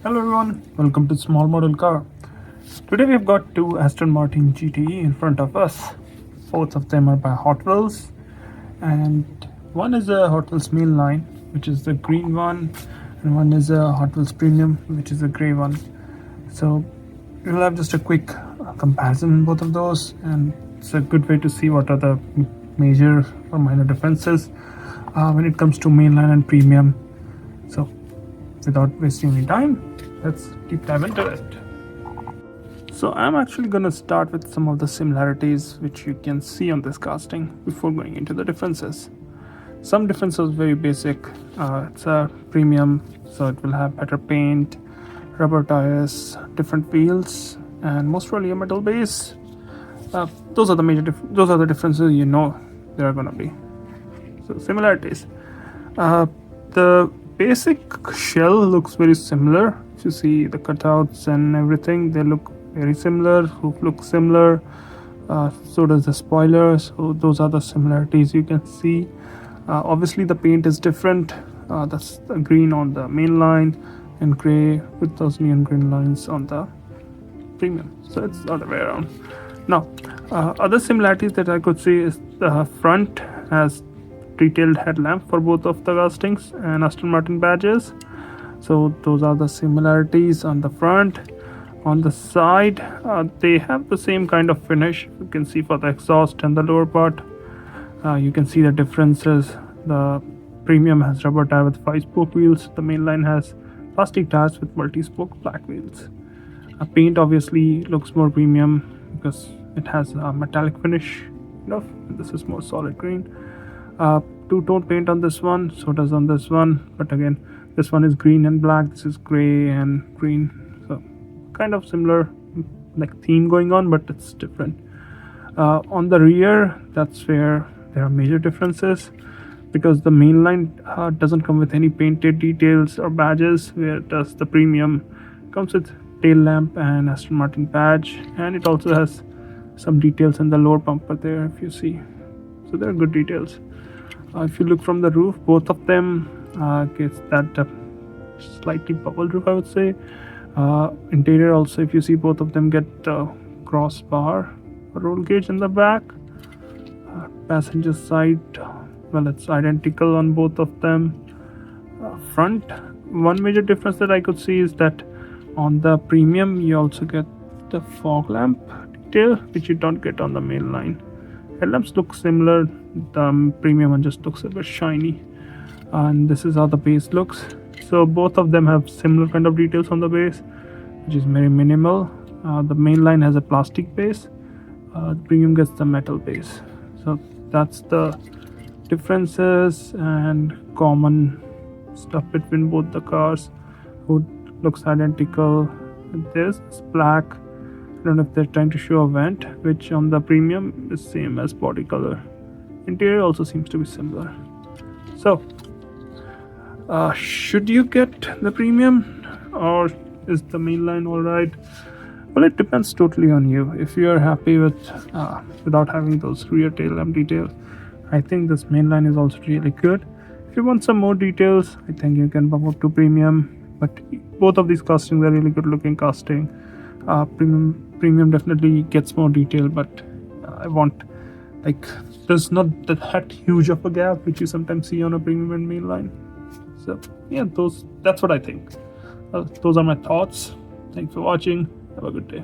Hello everyone, welcome to Small Model Car. Today we've got two Aston Martin GTE in front of us. Both of them are by Hot Wheels, and one is a Hot Wheels Mainline, which is the green one, and one is a Hot Wheels Premium, which is the grey one. So we'll have just a quick comparison in both of those, and it's a good way to see what are the major or minor differences when it comes to Mainline and Premium. So without wasting any time, let's deep dive into it. So I'm actually going to start with some of the similarities which you can see on this casting before going into the differences. Some differences very basic. It's a premium, so it will have better paint, rubber tires, different wheels, and most probably a metal base. Those are the differences there are going to be. So similarities. The basic shell looks very similar. If you see the cutouts and everything, they look very similar. Roof looks similar. So does the spoiler. So those are the similarities you can see. Obviously the paint is different. That's the green on the main line and gray with those neon green lines on the premium. So it's the other way around. Now, other similarities that I could see is the front has detailed headlamp for both of the castings and Aston Martin badges. So those are the similarities on the front. On the side, they have the same kind of finish. You can see for the exhaust and the lower part. You can see the differences. The premium has rubber tire with 5-spoke wheels. The mainline has plastic tires with multi-spoke black wheels. Paint obviously looks more premium because it has a metallic finish. This is more solid green. Two-tone paint on this one, so does on this one, but again this one is green and black, this is gray and green, so kind of similar like theme going on, but it's different. On the rear, that's where there are major differences because the mainline doesn't come with any painted details or badges, where does the premium comes with tail lamp and Aston Martin badge, and it also has some details in the lower bumper there if you see, so there are good details. If you look from the roof, both of them gets that slightly bubbled roof, I would say. Interior also, if you see, both of them get crossbar roll cage in the back. Passenger side, well, it's identical on both of them. Front, one major difference that I could see is that on the premium you also get the fog lamp detail, which you don't get on the main line. Headlamps look similar. The premium one just looks a bit shiny, and this is how the base looks. So both of them have similar kind of details on the base, which is very minimal. The main line has a plastic base. The premium gets the metal base. So that's the differences and common stuff between both the cars. Hood looks identical. This is black. I don't know if they're trying to show a vent, which on the premium is same as body color. Interior also seems to be similar. So should you get the premium, or is the mainline alright? Well, it depends totally on you. If you are happy with without having those rear tail lamp details, I think this mainline is also really good. If you want some more details, I think you can bump up to premium, but both of these castings are really good looking casting. Premium definitely gets more detail, but I want, like, there's not that huge of a gap which you sometimes see on a premium and mainline. So yeah, that's what I think. Those are my thoughts. Thanks for watching. Have a good day.